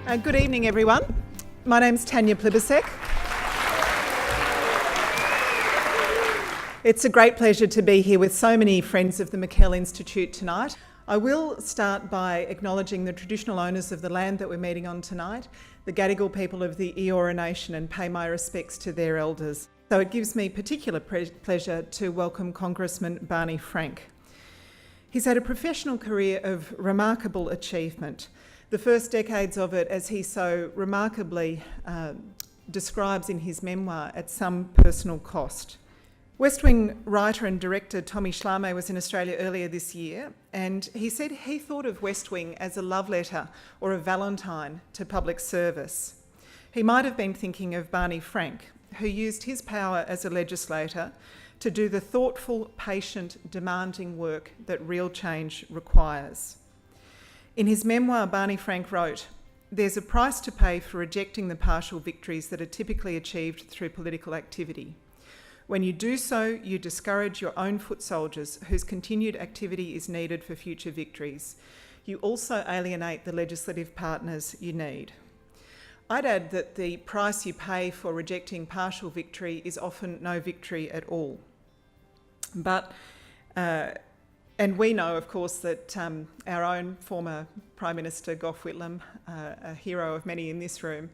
Good evening, everyone. My name's Tanya Plibersek. It's a great pleasure to be here with so many friends of the McKell Institute tonight. I will start by acknowledging the traditional owners of the land that we're meeting on tonight, the Gadigal people of the Eora Nation, and pay my respects to their elders. So it gives me particular pleasure to welcome Congressman Barney Frank. He's had a professional career of remarkable achievement, the first decades of it, as he so remarkably describes in his memoir, at some personal cost. West Wing writer and director Tommy Schlamme was in Australia earlier this year, and he said he thought of West Wing as a love letter or a valentine to public service. He might have been thinking of Barney Frank, who used his power as a legislator to do the thoughtful, patient, demanding work that real change requires. In his memoir, Barney Frank wrote, "There's a price to pay for rejecting the partial victories that are typically achieved through political activity. When you do so, you discourage your own foot soldiers whose continued activity is needed for future victories. You also alienate the legislative partners you need." I'd add that the price you pay for rejecting partial victory is often no victory at all. And we know, of course, that our own former Prime Minister, Gough Whitlam, a hero of many in this room,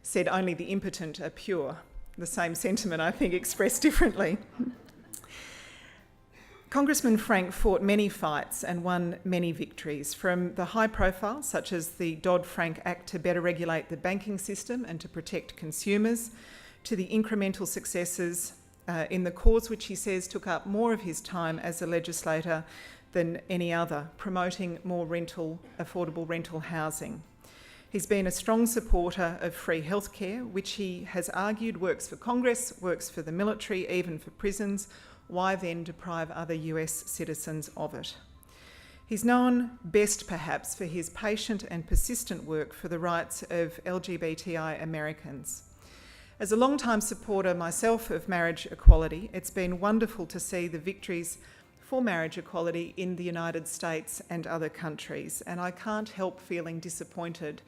said only the impotent are pure. The same sentiment, I think, expressed differently. Congressman Frank fought many fights and won many victories, from the high profile, such as the Dodd-Frank Act to better regulate the banking system and to protect consumers, to the incremental successes in the cause which he says took up more of his time as a legislator than any other, promoting more affordable rental housing. He's been a strong supporter of free healthcare, which he has argued works for Congress, works for the military, even for prisons. Why then deprive other US citizens of it? He's known best perhaps for his patient and persistent work for the rights of LGBTI Americans. As a long-time supporter myself of marriage equality, it's been wonderful to see the victories for marriage equality in the United States and other countries, and I can't help feeling disappointed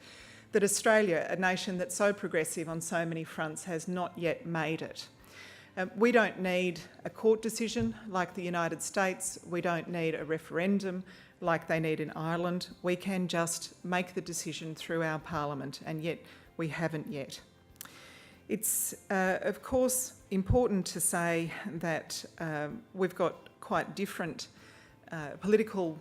that Australia, a nation that's so progressive on so many fronts, has not yet made it. We don't need a court decision like the United States. We don't need a referendum like they need in Ireland. We can just make the decision through our parliament, and yet we haven't yet. It's, of course, important to say that we've got quite different political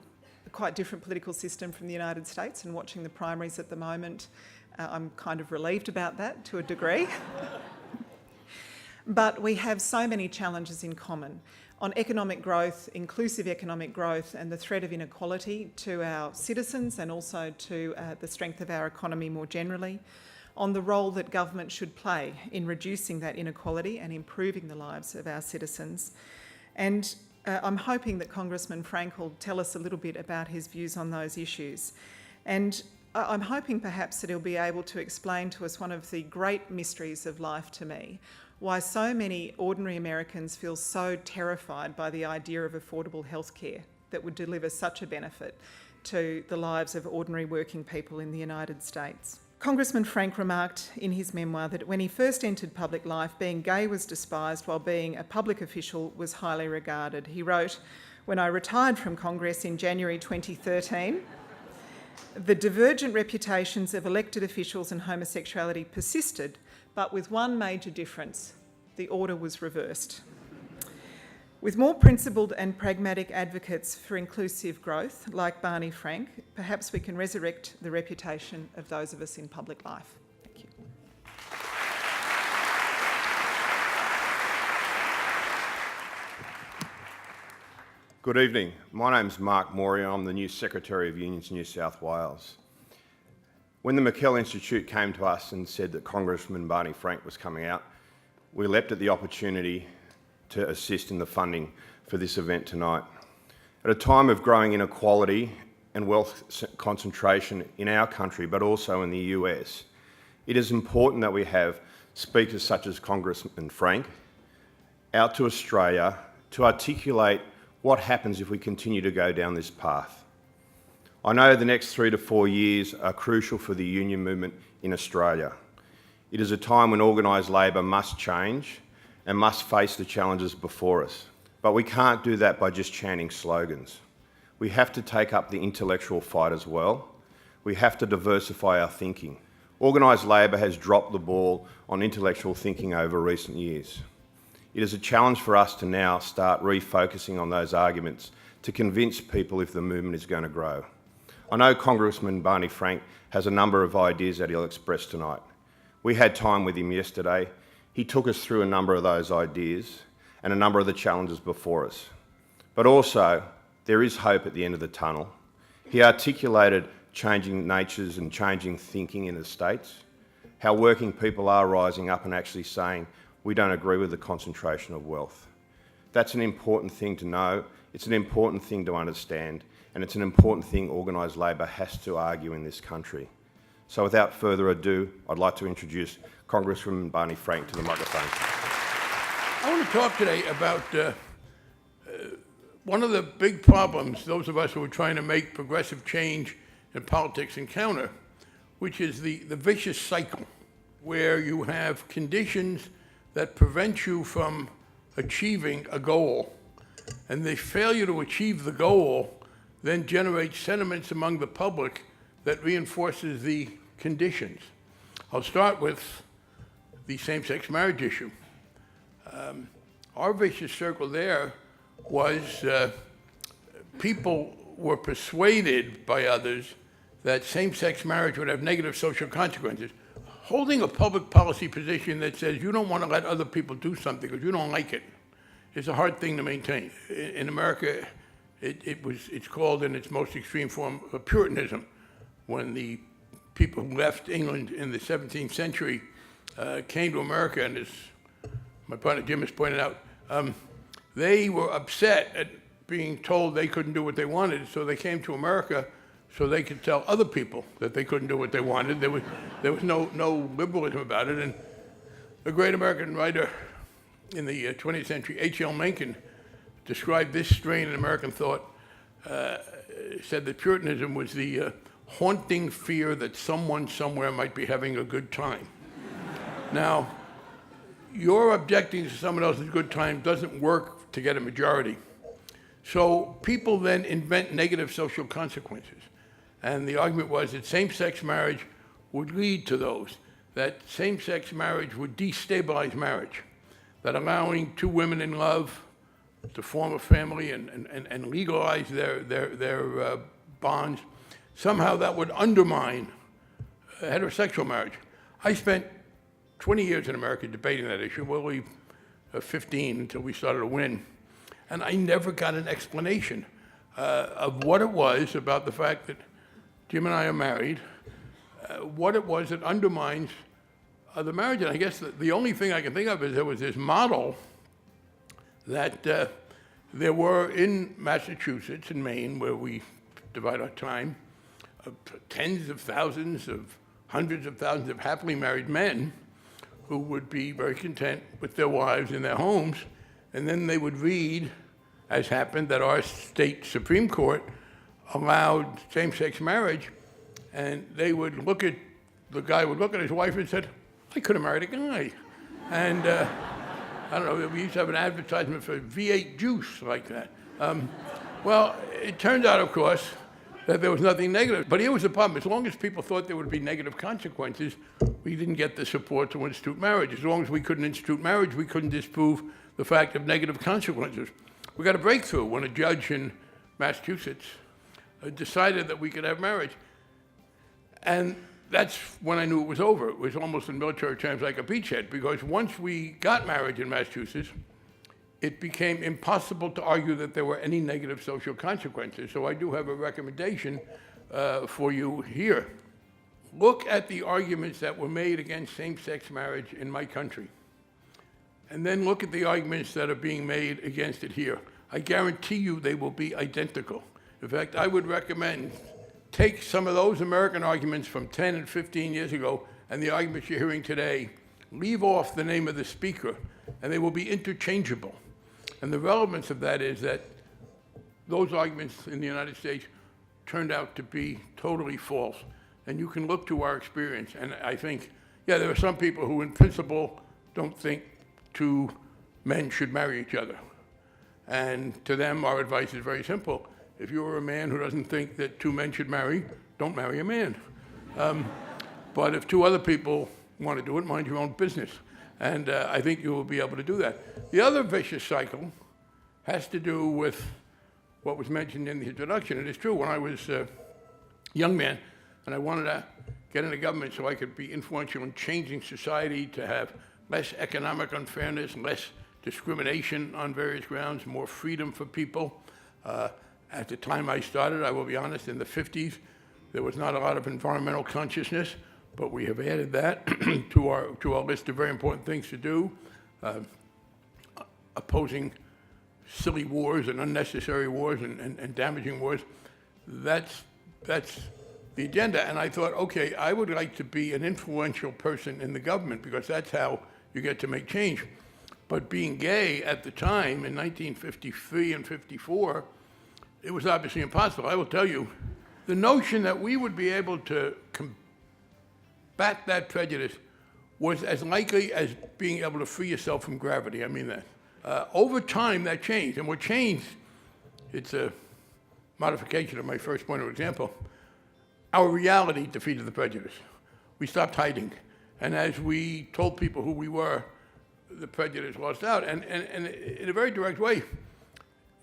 system from the United States, and watching the primaries at the moment, I'm kind of relieved about that to a degree. But we have so many challenges in common on economic growth, inclusive economic growth, and the threat of inequality to our citizens and also to the strength of our economy more generally, on the role that government should play in reducing that inequality and improving the lives of our citizens. And I'm hoping that Congressman Frank will tell us a little bit about his views on those issues. And I'm hoping perhaps that he'll be able to explain to us one of the great mysteries of life to me, why so many ordinary Americans feel so terrified by the idea of affordable healthcare that would deliver such a benefit to the lives of ordinary working people in the United States. Congressman Frank remarked in his memoir that when he first entered public life, being gay was despised while being a public official was highly regarded. He wrote, "When I retired from Congress in January 2013, the divergent reputations of elected officials and homosexuality persisted, but with one major difference: the order was reversed. With more principled and pragmatic advocates for inclusive growth, like Barney Frank, perhaps we can resurrect the reputation of those of us in public life." Thank you. Good evening. My name's Mark Moria. I'm the new Secretary of Unions New South Wales. When the McKell Institute came to us and said that Congressman Barney Frank was coming out, we leapt at the opportunity to assist in the funding for this event tonight. At a time of growing inequality and wealth concentration in our country, but also in the US, it is important that we have speakers such as Congressman Frank out to Australia to articulate what happens if we continue to go down this path. I know the next 3 to 4 years are crucial for the union movement in Australia. It is a time when organised labour must change and must face the challenges before us. But we can't do that by just chanting slogans. We have to take up the intellectual fight as well. We have to diversify our thinking. Organised labour has dropped the ball on intellectual thinking over recent years. It is a challenge for us to now start refocusing on those arguments to convince people if the movement is going to grow. I know Congressman Barney Frank has a number of ideas that he'll express tonight. We had time with him yesterday. He took us through a number of those ideas and a number of the challenges before us. But also, there is hope at the end of the tunnel. He articulated changing natures and changing thinking in the States, how working people are rising up and actually saying, we don't agree with the concentration of wealth. That's an important thing to know, it's an important thing to understand, and it's an important thing organised labour has to argue in this country. So without further ado, I'd like to introduce Congressman Barney Frank to the microphone. I want to talk today about one of the big problems those of us who are trying to make progressive change in politics encounter, which is the vicious cycle where you have conditions that prevent you from achieving a goal, and the failure to achieve the goal then generates sentiments among the public that reinforces the conditions. I'll start with the same-sex marriage issue. Our vicious circle there was people were persuaded by others that same-sex marriage would have negative social consequences. Holding a public policy position that says you don't want to let other people do something because you don't like it is a hard thing to maintain. In America, it's called in its most extreme form Puritanism. When the people who left England in the 17th century came to America, and as my partner Jim has pointed out, they were upset at being told they couldn't do what they wanted, so they came to America so they could tell other people that they couldn't do what they wanted. There was no liberalism about it. And a great American writer in the 20th century, H.L. Mencken, described this strain in American thought, said that Puritanism was the haunting fear that someone somewhere might be having a good time. Now, your objecting to someone else's good time doesn't work to get a majority. So people then invent negative social consequences. And the argument was that same-sex marriage would lead to those, that same-sex marriage would destabilize marriage, that allowing two women in love to form a family and legalize their bonds, somehow that would undermine heterosexual marriage. I spent 20 years in America debating that issue, well, 15 until we started to win. And I never got an explanation of what it was about the fact that Jim and I are married, what it was that undermines the marriage. And I guess the only thing I can think of is there was this model that there were in Massachusetts and Maine, where we divide our time, tens of thousands of hundreds of thousands of happily married men who would be very content with their wives in their homes, and then they would read, as happened, that our state Supreme Court allowed same-sex marriage, and they would look at, the guy would look at his wife and said, I could have married a guy. And I don't know, we used to have an advertisement for V8 juice like that. Well, it turned out, of course, that there was nothing negative. But here was the problem. As long as people thought there would be negative consequences, we didn't get the support to institute marriage. As long as we couldn't institute marriage, we couldn't disprove the fact of negative consequences. We got a breakthrough when a judge in Massachusetts decided that we could have marriage. And that's when I knew it was over. It was almost in military terms like a beachhead, because once we got marriage in Massachusetts, it became impossible to argue that there were any negative social consequences. So I do have a recommendation for you here. Look at the arguments that were made against same-sex marriage in my country, and then look at the arguments that are being made against it here. I guarantee you they will be identical. In fact, I would recommend take some of those American arguments from 10 and 15 years ago and the arguments you're hearing today, leave off the name of the speaker, and they will be interchangeable. And the relevance of that is that those arguments in the United States turned out to be totally false. And you can look to our experience, and I think, yeah, there are some people who in principle don't think two men should marry each other. And to them, our advice is very simple. If you're a man who doesn't think that two men should marry, don't marry a man. But if two other people want to do it, mind your own business. And I think you will be able to do that. The other vicious cycle has to do with what was mentioned in the introduction. It is true, when I was a young man and I wanted to get into government so I could be influential in changing society, to have less economic unfairness, less discrimination on various grounds, more freedom for people. At the time I started, I will be honest, in the 50s, there was not a lot of environmental consciousness, but we have added that to our list of very important things to do. Opposing silly wars and unnecessary wars and damaging wars. That's the agenda. And I thought, okay, I would like to be an influential person in the government, because that's how you get to make change. But being gay at the time, in 1953 and 54, it was obviously impossible. I will tell you, the notion that we would be able to combat that prejudice was as likely as being able to free yourself from gravity. I mean that. Over time, that changed. And what changed, it's a modification of my first point of example, our reality defeated the prejudice. We stopped hiding. And as we told people who we were, the prejudice lost out. And in a very direct way,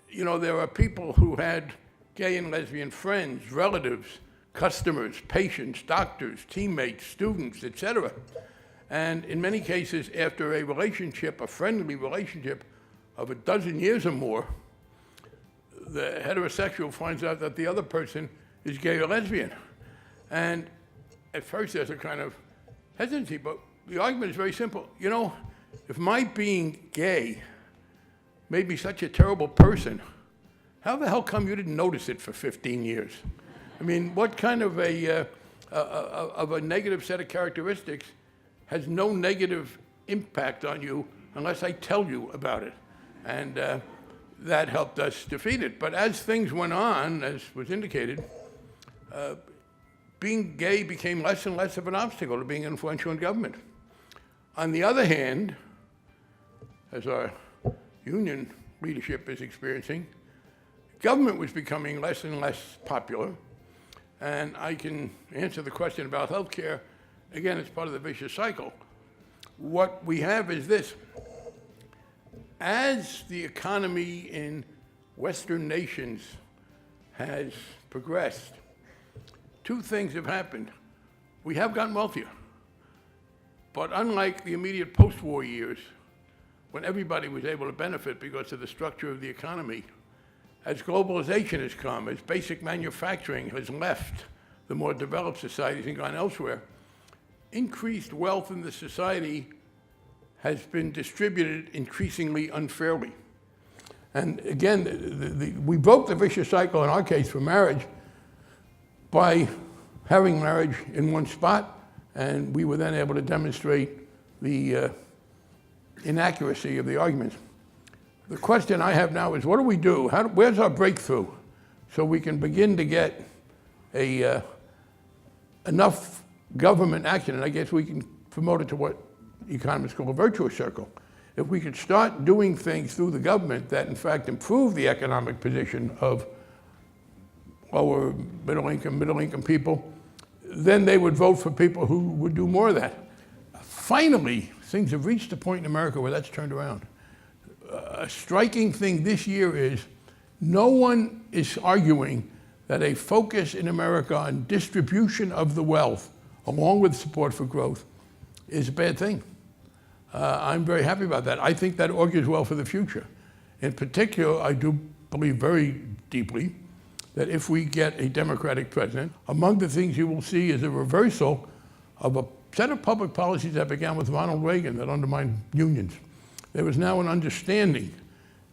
you know, there are people who had gay and lesbian friends, relatives, customers, patients, doctors, teammates, students, etc. And in many cases, after a relationship, a friendly relationship of a dozen years or more, the heterosexual finds out that the other person is gay or lesbian. And at first there's a kind of hesitancy, but the argument is very simple. You know, if my being gay made me such a terrible person, how the hell come you didn't notice it for 15 years? I mean, what kind of a negative set of characteristics has no negative impact on you unless I tell you about it? And that helped us defeat it. But as things went on, as was indicated, being gay became less and less of an obstacle to being influential in government. On the other hand, as our union leadership is experiencing, government was becoming less and less popular. And I can answer the question about health care. Again, it's part of the vicious cycle. What we have is this. As the economy in Western nations has progressed, two things have happened. We have gotten wealthier. But unlike the immediate post-war years, when everybody was able to benefit because of the structure of the economy, as globalization has come, as basic manufacturing has left the more developed societies and gone elsewhere, increased wealth in the society has been distributed increasingly unfairly. And again, we broke the vicious cycle in our case for marriage by having marriage in one spot, and we were then able to demonstrate the inaccuracy of the arguments. The question I have now is, what do we do? Where's our breakthrough so we can begin to get enough government action? And I guess we can promote it to what economists call a virtuous circle. If we could start doing things through the government that in fact improve the economic position of lower middle income people, then they would vote for people who would do more of that. Finally, things have reached a point in America where that's turned around. A striking thing this year is no one is arguing that a focus in America on distribution of the wealth, along with support for growth, is a bad thing. I'm very happy about that. I think that augurs well for the future. In particular, I do believe very deeply that if we get a Democratic president, among the things you will see is a reversal of a set of public policies that began with Ronald Reagan that undermined unions. There is now an understanding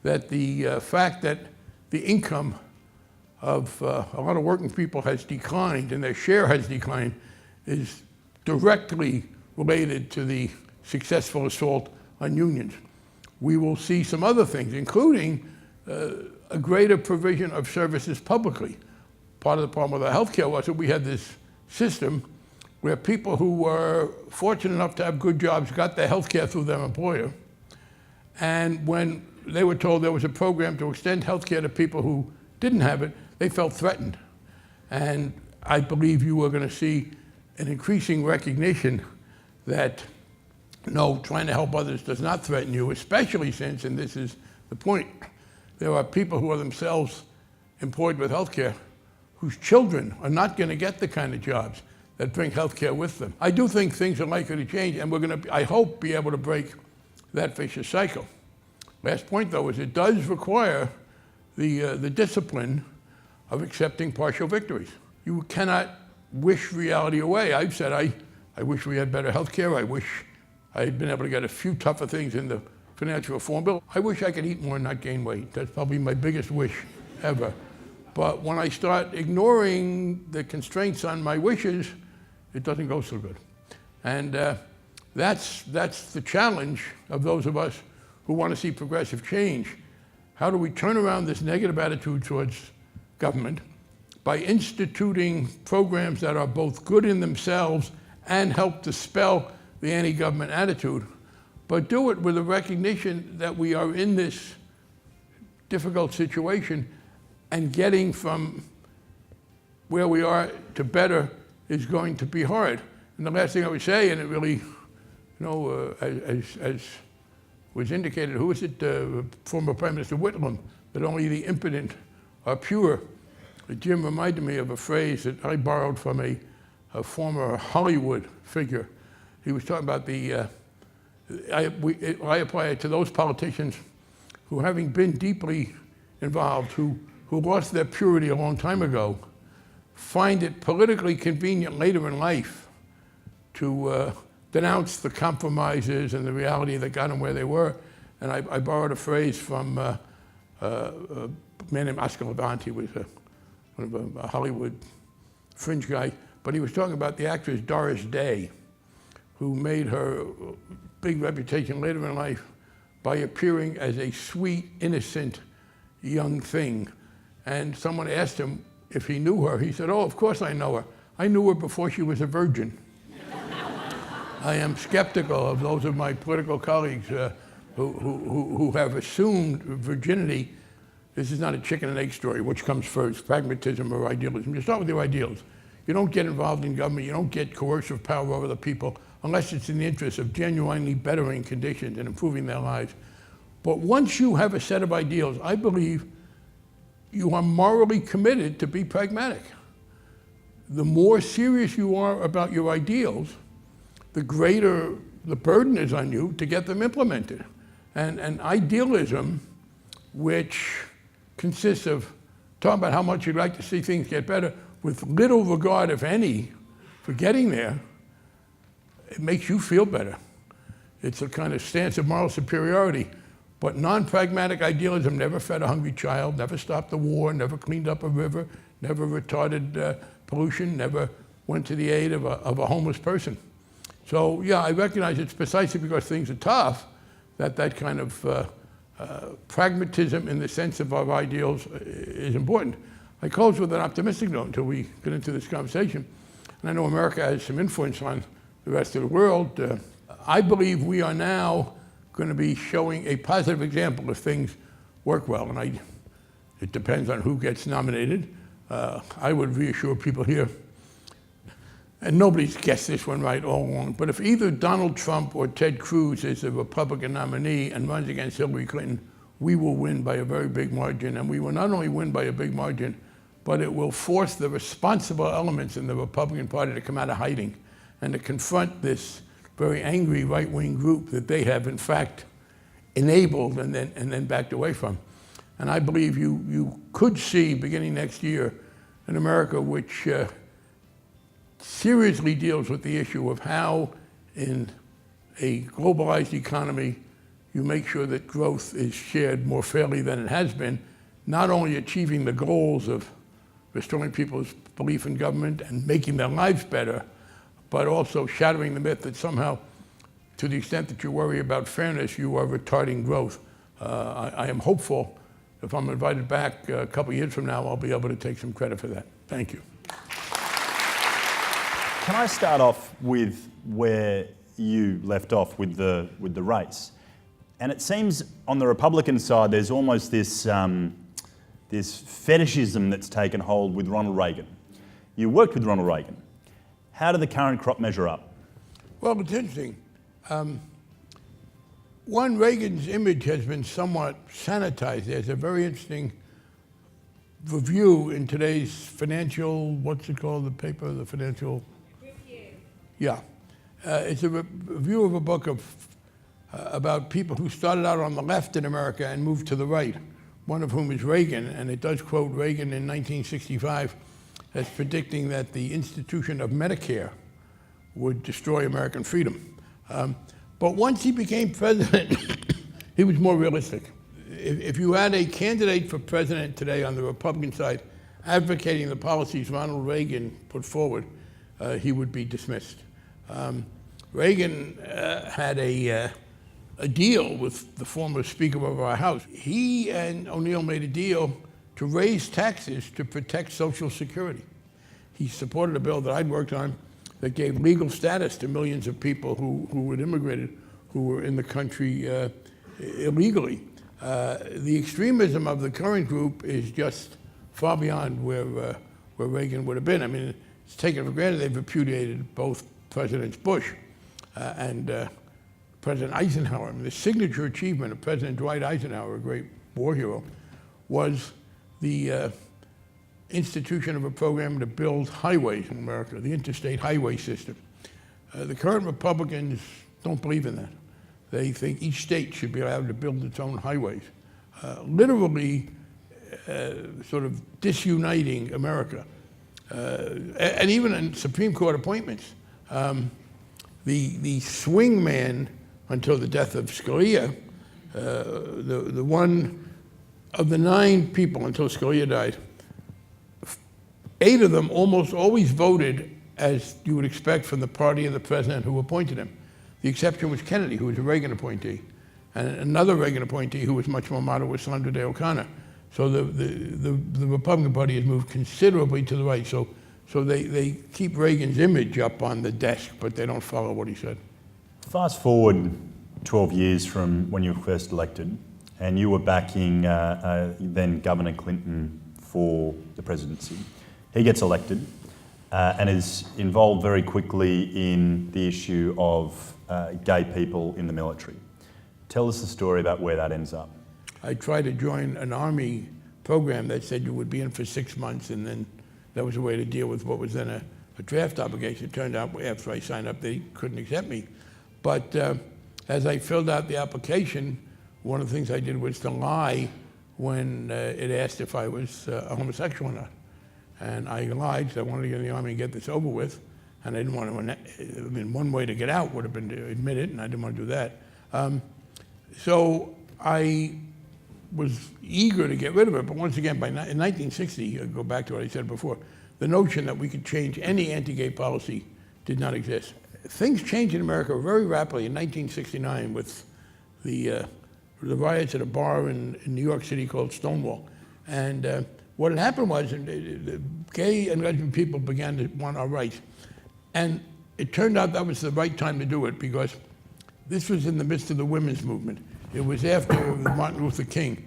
that the fact that the income of a lot of working people has declined and their share has declined is directly related to the successful assault on unions. We will see some other things, including a greater provision of services publicly. part of the problem with our healthcare was that we had this system where people who were fortunate enough to have good jobs got their healthcare through their employer. And when they were told there was a program to extend healthcare to people who didn't have it, they felt threatened. And I believe you are going to see an increasing recognition that no, trying to help others does not threaten you, especially since, and this is the point, there are people who are themselves employed with healthcare whose children are not going to get the kind of jobs that bring healthcare with them. I do think things are likely to change, and we're going to, I hope, be able to break that vicious cycle. Last point, though, is it does require the discipline of accepting partial victories. You cannot wish reality away. I've said I wish we had better health care. I wish I had been able to get a few tougher things in the financial reform bill. I wish I could eat more and not gain weight. That's probably my biggest wish ever. But when I start ignoring the constraints on my wishes, it doesn't go so good. And that's the challenge of those of us who want to see progressive change. How do we turn around this negative attitude towards government by instituting programs that are both good in themselves and help dispel the anti-government attitude, but do it with a recognition that we are in this difficult situation, and getting from where we are to better is going to be hard. And the last thing I would say, and it really, as was indicated, who was it, former Prime Minister Whitlam, that only the impotent are pure. Jim reminded me of a phrase that I borrowed from a former Hollywood figure. He was talking about I apply it to those politicians who, having been deeply involved, who lost their purity a long time ago, find it politically convenient later in life to denounce the compromises and the reality that got them where they were. And I borrowed a phrase from a man named Oscar Levant. He was a Hollywood fringe guy, but he was talking about the actress Doris Day, who made her big reputation later in life by appearing as a sweet, innocent young thing. And someone asked him if he knew her. He said, "Oh, of course I know her. I knew her before she was a virgin." I am skeptical of those of my political colleagues who have assumed virginity. This is not a chicken and egg story. Which comes first, pragmatism or idealism? You start with your ideals. You don't get involved in government. You don't get coercive power over the people unless it's in the interest of genuinely bettering conditions and improving their lives. But once you have a set of ideals, I believe you are morally committed to be pragmatic. The more serious you are about your ideals, the greater the burden is on you to get them implemented. And idealism, which consists of talking about how much you'd like to see things get better with little regard, if any, for getting there, it makes you feel better. It's a kind of stance of moral superiority. But non-pragmatic idealism never fed a hungry child, never stopped the war, never cleaned up a river, never retarded pollution, never went to the aid of a homeless person. So yeah, I recognize it's precisely because things are tough that kind of pragmatism in the sense of our ideals is important. I close with an optimistic note until we get into this conversation. And I know America has some influence on the rest of the world. I believe we are now going to be showing a positive example if things work well. And it depends on who gets nominated. I would reassure people here, and nobody's guessed this one right all along, but if either Donald Trump or Ted Cruz is a Republican nominee and runs against Hillary Clinton, we will win by a very big margin. And we will not only win by a big margin, but it will force the responsible elements in the Republican Party to come out of hiding and to confront this very angry right-wing group that they have, in fact, enabled and then backed away from. And I believe you could see, beginning next year, an America which seriously deals with the issue of how, in a globalized economy, you make sure that growth is shared more fairly than it has been, not only achieving the goals of restoring people's belief in government and making their lives better, but also shattering the myth that somehow, to the extent that you worry about fairness, you are retarding growth. I am hopeful if I'm invited back a couple years from now, I'll be able to take some credit for that. Thank you. Can I start off with where you left off with the race? And it seems on the Republican side there's almost this fetishism that's taken hold with Ronald Reagan. You worked with Ronald Reagan. How did the current crop measure up? Well, it's interesting. One, Reagan's image has been somewhat sanitized. There's a very interesting review in today's financial, what's it called, the paper, the financial? Review. Yeah. It's a review of a book about people who started out on the left in America and moved to the right, one of whom is Reagan, and it does quote Reagan in 1965 as predicting that the institution of Medicare would destroy American freedom. But once he became president, he was more realistic. If you had a candidate for president today on the Republican side advocating the policies Ronald Reagan put forward, he would be dismissed. Reagan had a deal with the former Speaker of our House. He and O'Neill made a deal to raise taxes to protect Social Security. He supported a bill that I'd worked on that gave legal status to millions of people who had immigrated, who were in the country illegally. The extremism of the current group is just far beyond where Reagan would have been. I mean, it's taken for granted they've repudiated both Presidents Bush and President Eisenhower. I mean, the signature achievement of President Dwight Eisenhower, a great war hero, was the institution of a program to build highways in America, the interstate highway system. The current Republicans don't believe in that. They think each state should be allowed to build its own highways, literally sort of disuniting America. And even in Supreme Court appointments, the swing man until the death of Scalia, the one of the 9 people until Scalia died, 8 of them almost always voted as you would expect from the party of the president who appointed him. The exception was Kennedy, who was a Reagan appointee, and another Reagan appointee who was much more moderate was Sandra Day O'Connor. So the Republican Party has moved considerably to the right. So they keep Reagan's image up on the desk, but they don't follow what he said. Fast forward 12 years from when you were first elected, and you were backing then Governor Clinton for the presidency. He gets elected and is involved very quickly in the issue of gay people in the military. Tell us the story about where that ends up. I tried to join an Army program that said you would be in for 6 months, and then that was a way to deal with what was then a draft obligation. It turned out after I signed up, they couldn't accept me. But as I filled out the application, one of the things I did was to lie when it asked if I was a homosexual or not. And I lied because I wanted to get in the Army and get this over with. And I didn't want to, I mean, one way to get out would have been to admit it, and I didn't want to do that. So I was eager to get rid of it, but once again, in 1960, I'll go back to what I said before, the notion that we could change any anti-gay policy did not exist. Things changed in America very rapidly in 1969 with the riots at a bar in New York City called Stonewall. And what had happened was the gay and lesbian people began to want our rights. And it turned out that was the right time to do it because this was in the midst of the women's movement. It was after Martin Luther King.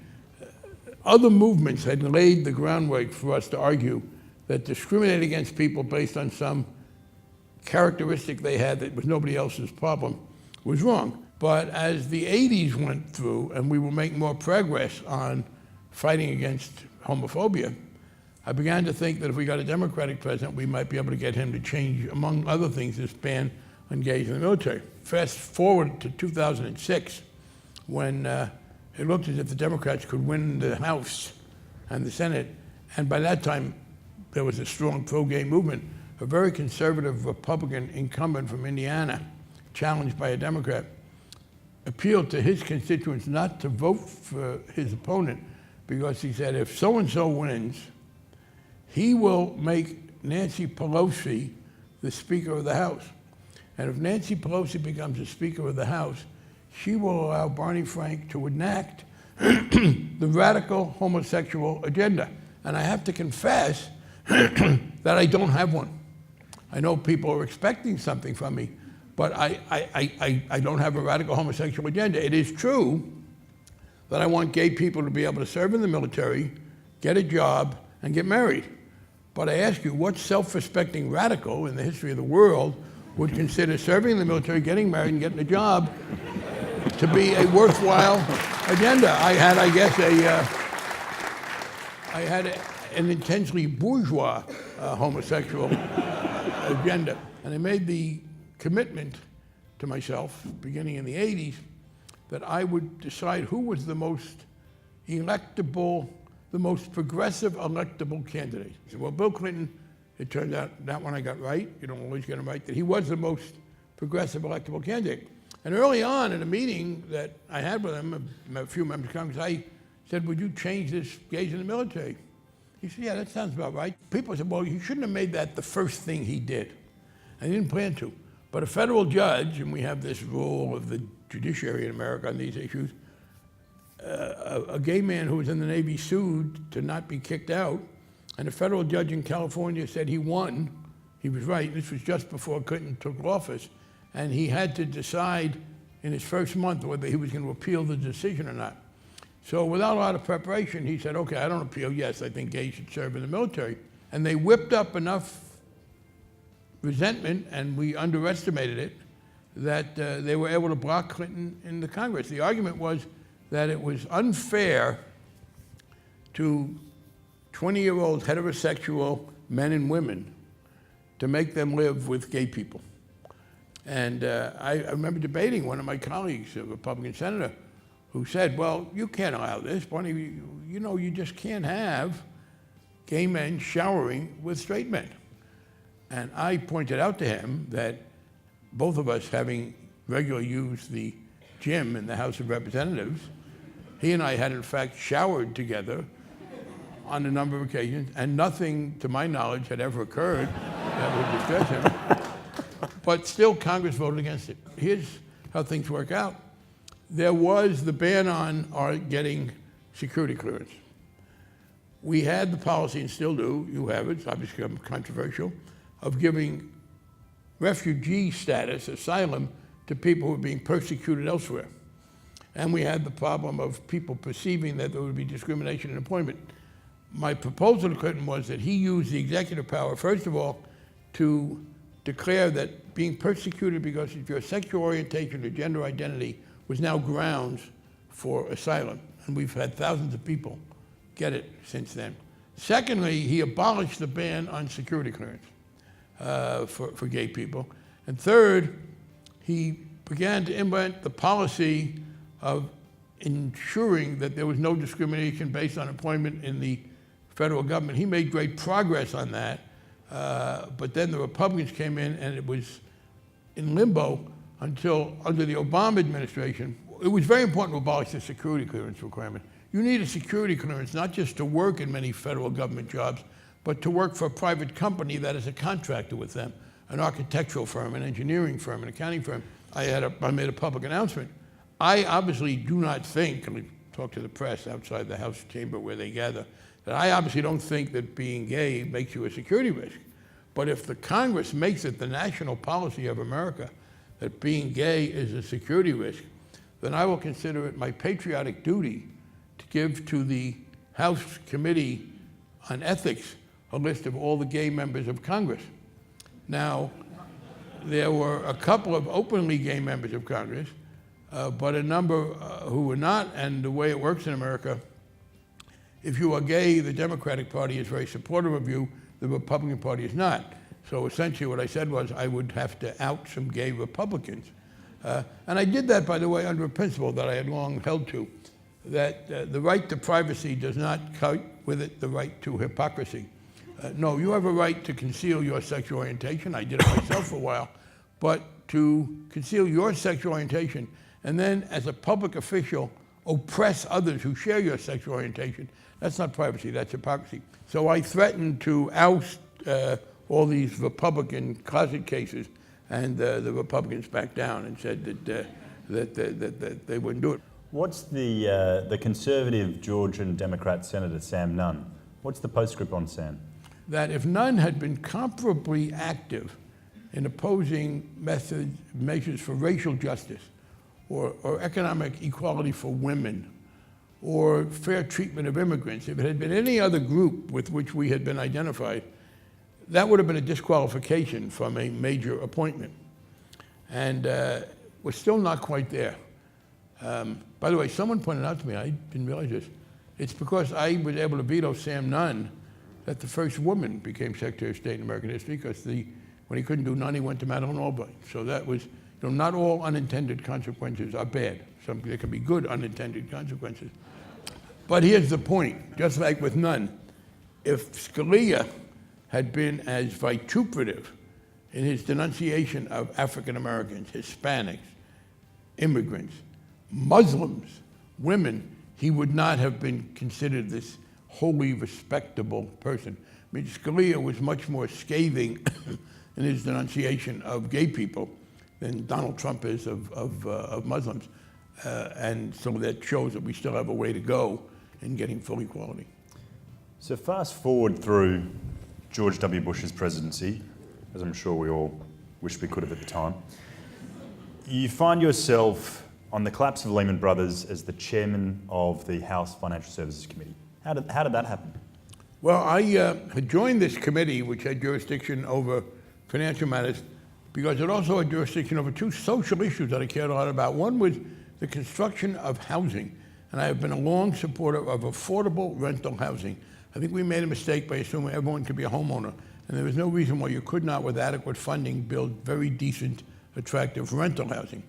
Other movements had laid the groundwork for us to argue that discriminating against people based on some characteristic they had that was nobody else's problem was wrong. But as the 80s went through and we were making more progress on fighting against homophobia, I began to think that if we got a Democratic president, we might be able to get him to change, among other things, this ban on gays in the military. Fast forward to 2006, when it looked as if the Democrats could win the House and the Senate, and by that time, there was a strong pro-gay movement. A very conservative Republican incumbent from Indiana, challenged by a Democrat, appealed to his constituents not to vote for his opponent because he said, if so-and-so wins, he will make Nancy Pelosi the Speaker of the House. And if Nancy Pelosi becomes the Speaker of the House, she will allow Barney Frank to enact the radical homosexual agenda. And I have to confess that I don't have one. I know people are expecting something from me, but I don't have a radical homosexual agenda. It is true that I want gay people to be able to serve in the military, get a job, and get married. But I ask you, what self-respecting radical in the history of the world would consider serving in the military, getting married, and getting a job to be a worthwhile agenda? I had an intensely bourgeois homosexual agenda. And I made the commitment to myself, beginning in the 80s, that I would decide who was the most electable, the most progressive electable candidate. So, well, Bill Clinton, it turned out, that one I got right, you don't always get him right, that he was the most progressive electable candidate. And early on in a meeting that I had with him, a few members of Congress, I said, would you change this gays in the military? He said, yeah, that sounds about right. People said, well, you shouldn't have made that the first thing he did. I didn't plan to. But a federal judge, and we have this rule of the judiciary in America on these issues, a gay man who was in the Navy sued to not be kicked out, and a federal judge in California said he won. He was right. This was just before Clinton took office. And he had to decide in his first month whether he was going to appeal the decision or not. So without a lot of preparation, he said, okay, I don't appeal. Yes, I think gays should serve in the military. And they whipped up enough resentment, and we underestimated it, that they were able to block Clinton in the Congress. The argument was that it was unfair to 20-year-old heterosexual men and women to make them live with gay people. And I remember debating one of my colleagues, a Republican senator, who said, well, you can't allow this. Barney, you know, you just can't have gay men showering with straight men. And I pointed out to him that both of us, having regularly used the gym in the House of Representatives, he and I had in fact showered together on a number of occasions, and nothing, to my knowledge, had ever occurred that would distress him. But still, Congress voted against it. Here's how things work out. There was the ban on our getting security clearance. We had the policy, and still do, you have it, it's obviously controversial, of giving refugee status, asylum, to people who are being persecuted elsewhere. And we had the problem of people perceiving that there would be discrimination in employment. My proposal to Clinton was that he use the executive power, first of all, to declare that being persecuted because of your sexual orientation or gender identity was now grounds for asylum. And we've had thousands of people get it since then. Secondly, he abolished the ban on security clearance for gay people. And third, he began to implement the policy of ensuring that there was no discrimination based on employment in the federal government. He made great progress on that, but then the Republicans came in and it was in limbo until under the Obama administration. It was very important to abolish the security clearance requirement. You need a security clearance not just to work in many federal government jobs, but to work for a private company that is a contractor with them, an architectural firm, an engineering firm, an accounting firm. I made a public announcement. I obviously do not think, and we talked to the press outside the House chamber where they gather, that I obviously don't think that being gay makes you a security risk. But if the Congress makes it the national policy of America that being gay is a security risk, then I will consider it my patriotic duty to give to the House Committee on Ethics a list of all the gay members of Congress. Now, there were a couple of openly gay members of Congress, but a number who were not, and the way it works in America, if you are gay, the Democratic Party is very supportive of you, the Republican Party is not. So essentially what I said was I would have to out some gay Republicans. And I did that, by the way, under a principle that I had long held to, that the right to privacy does not cut with it the right to hypocrisy. No, you have a right to conceal your sexual orientation. I did it myself for a while. But to conceal your sexual orientation and then, as a public official, oppress others who share your sexual orientation, that's not privacy, that's hypocrisy. So I threatened to oust all these Republican closet cases, and the Republicans backed down and said that they wouldn't do it. What's the conservative Georgian Democrat Senator Sam Nunn? What's the postscript on Sam? that if none had been comparably active in opposing measures for racial justice or economic equality for women or fair treatment of immigrants, if it had been any other group with which we had been identified, that would have been a disqualification from a major appointment. And we're still not quite there. By the way, someone pointed out to me, I didn't realize this, it's because I was able to veto Sam Nunn that the first woman became Secretary of State in American history, because when he couldn't do Nunn, he went to Madeleine Albright. So that was, not all unintended consequences are bad. There can be good unintended consequences. But here's the point, just like with Nunn, if Scalia had been as vituperative in his denunciation of African Americans, Hispanics, immigrants, Muslims, women, he would not have been considered this wholly respectable person. I mean, Scalia was much more scathing in his denunciation of gay people than Donald Trump is of Muslims. And so that shows that we still have a way to go in getting full equality. So fast forward through George W. Bush's presidency, as I'm sure we all wish we could have at the time. You find yourself on the collapse of Lehman Brothers as the chairman of the House Financial Services Committee. How did that happen? Well, I had joined this committee, which had jurisdiction over financial matters, because it also had jurisdiction over two social issues that I cared a lot about. One was the construction of housing, and I have been a long supporter of affordable rental housing. I think we made a mistake by assuming everyone could be a homeowner, and there was no reason why you could not, with adequate funding, build very decent, attractive rental housing.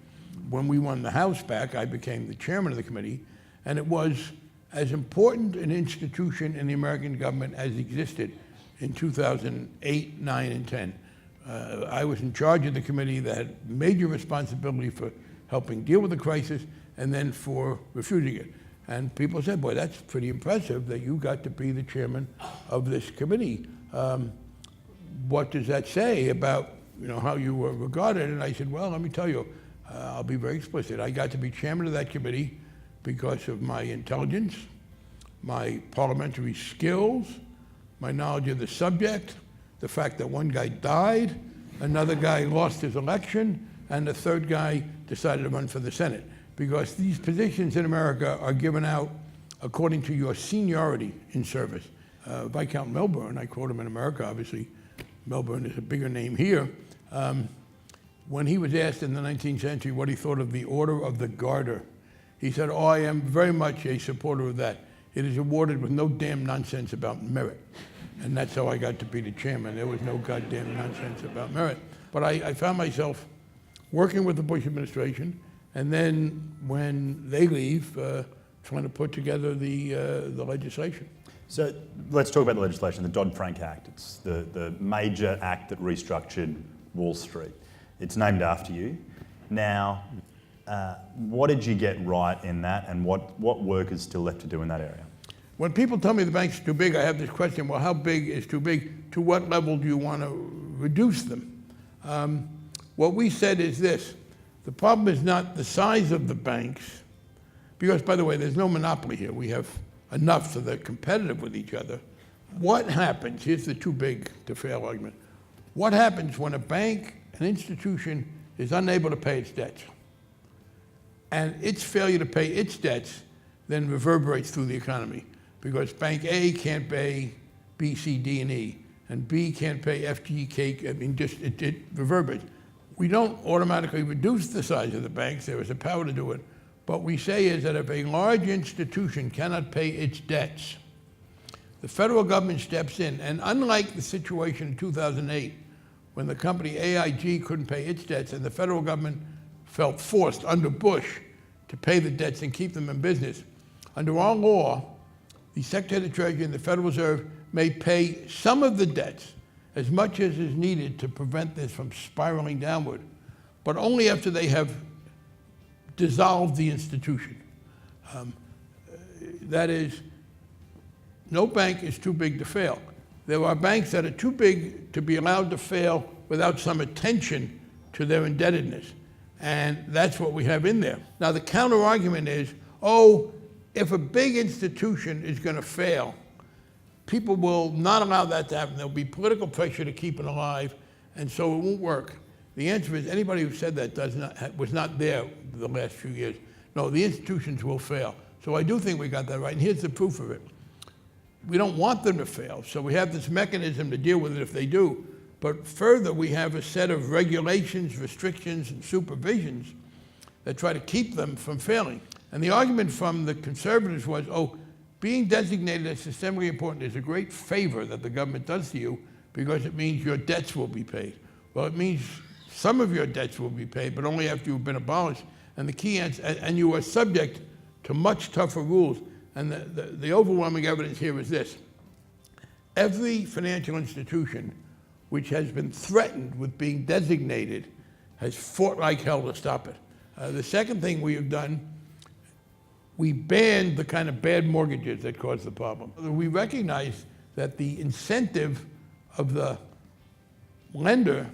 When we won the House back, I became the chairman of the committee, and it was as important an institution in the American government as existed in 2008, 9, and 10. I was in charge of the committee that had major responsibility for helping deal with the crisis and then for refusing it. And people said, boy, that's pretty impressive that you got to be the chairman of this committee. What does that say about how you were regarded? And I said, well, let me tell you, I'll be very explicit. I got to be chairman of that committee because of my intelligence, my parliamentary skills, my knowledge of the subject, the fact that one guy died, another guy lost his election, and the third guy decided to run for the Senate. Because these positions in America are given out according to your seniority in service. Viscount Melbourne, I quote him in America, obviously, Melbourne is a bigger name here. When he was asked in the 19th century what he thought of the Order of the Garter, he said, oh, I am very much a supporter of that. It is awarded with no damn nonsense about merit. And that's how I got to be the chairman. There was no goddamn nonsense about merit. But I found myself working with the Bush administration, and then when they leave, trying to put together the legislation. So let's talk about the legislation, the Dodd-Frank Act. It's the major act that restructured Wall Street. It's named after you. Now, what did you get right in that, and what work is still left to do in that area? When people tell me the bank's too big, I have this question, well, how big is too big? To what level do you want to reduce them? What we said is this: the problem is not the size of the banks, because, by the way, there's no monopoly here. We have enough so they're competitive with each other. What happens, here's the too big to fail argument, what happens when a bank, an institution, is unable to pay its debts? And its failure to pay its debts then reverberates through the economy, because Bank A can't pay B, C, D, and E, and B can't pay F, G, K, I mean, just it reverberates. We don't automatically reduce the size of the banks. There is a power to do it. What we say is that if a large institution cannot pay its debts, the federal government steps in, and unlike the situation in 2008, when the company AIG couldn't pay its debts and the federal government felt forced under Bush to pay the debts and keep them in business, under our law, the Secretary of the Treasury and the Federal Reserve may pay some of the debts, as much as is needed to prevent this from spiraling downward, but only after they have dissolved the institution. That is, no bank is too big to fail. There are banks that are too big to be allowed to fail without some attention to their indebtedness. And that's what we have in there. Now, the counter argument is, oh, if a big institution is going to fail, people will not allow that to happen. There'll be political pressure to keep it alive, and so it won't work. The answer is anybody who said that was not there the last few years. No, the institutions will fail. So I do think we got that right, and here's the proof of it. We don't want them to fail, so we have this mechanism to deal with it if they do. But further, we have a set of regulations, restrictions, and supervisions that try to keep them from failing. And the argument from the conservatives was, oh, being designated as systemically important is a great favor that the government does to you because it means your debts will be paid. Well, it means some of your debts will be paid, but only after you've been abolished. And the key answer, and you are subject to much tougher rules. And the overwhelming evidence here is this. Every financial institution which has been threatened with being designated has fought like hell to stop it. The second thing we have done, we banned the kind of bad mortgages that caused the problem. We recognize that the incentive of the lender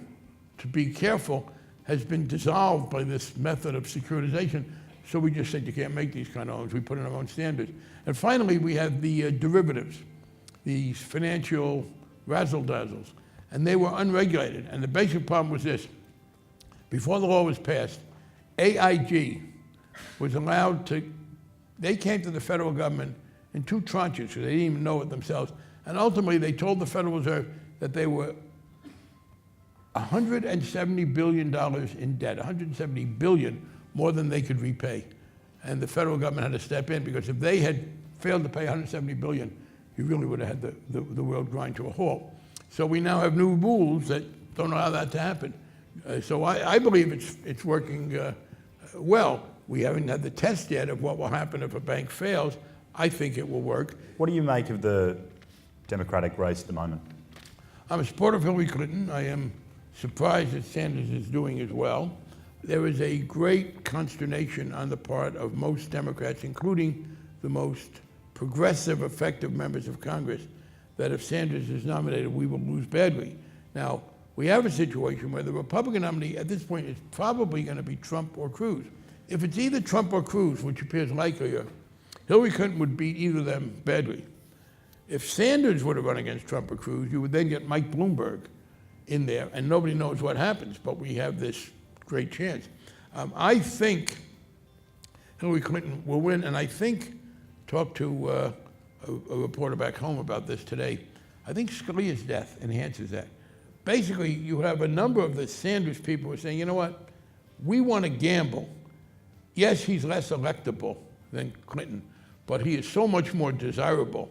to be careful has been dissolved by this method of securitization. So we just said you can't make these kind of loans. We put in our own standards. And finally, we have the derivatives, these financial razzle-dazzles. And they were unregulated. And the basic problem was this. Before the law was passed, AIG was allowed to, they came to the federal government in two tranches, because they didn't even know it themselves. And ultimately, they told the Federal Reserve that they were $170 billion in debt, $170 billion more than they could repay. And the federal government had to step in, because if they had failed to pay $170 billion, you really would have had the world grind to a halt. So we now have new rules that don't allow that to happen. So I believe it's working well. We haven't had the test yet of what will happen if a bank fails. I think it will work. What do you make of the Democratic race at the moment? I'm a supporter of Hillary Clinton. I am surprised that Sanders is doing as well. There is a great consternation on the part of most Democrats, including the most progressive, effective members of Congress, that if Sanders is nominated, we will lose badly. Now, we have a situation where the Republican nominee at this point is probably going to be Trump or Cruz. If it's either Trump or Cruz, which appears likelier, Hillary Clinton would beat either of them badly. If Sanders were to run against Trump or Cruz, you would then get Mike Bloomberg in there, and nobody knows what happens, but we have this great chance. I think Hillary Clinton will win, and I think, talked to a reporter back home about this today, I think Scalia's death enhances that. Basically, you have a number of the Sanders people who are saying, you know what, we want to gamble. Yes, he's less electable than Clinton, but he is so much more desirable.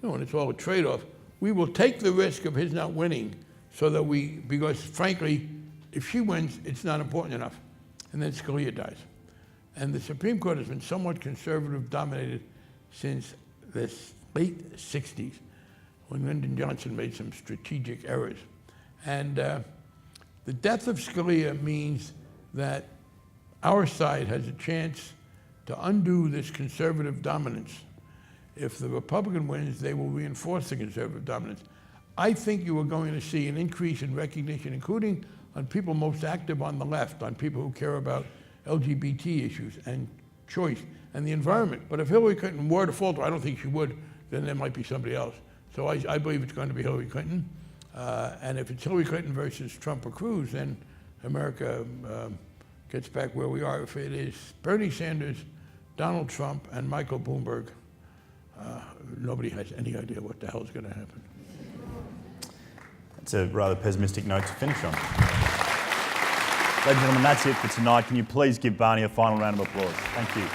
You know, and it's all a trade-off. We will take the risk of his not winning so that because frankly, if she wins, it's not important enough. And then Scalia dies. And the Supreme Court has been somewhat conservative dominated since the late 60s, when Lyndon Johnson made some strategic errors. And the death of Scalia means that our side has a chance to undo this conservative dominance. If the Republican wins, they will reinforce the conservative dominance. I think you are going to see an increase in recognition, including on people most active on the left, on people who care about LGBT issues and choice and the environment. But if Hillary Clinton were to falter, I don't think she would, then there might be somebody else. So I believe it's going to be Hillary Clinton. And if it's Hillary Clinton versus Trump or Cruz, then America gets back where we are. If it is Bernie Sanders, Donald Trump, and Michael Bloomberg, nobody has any idea what the hell is going to happen. That's a rather pessimistic note to finish on. Ladies and gentlemen, that's it for tonight. Can you please give Barney a final round of applause? Thank you.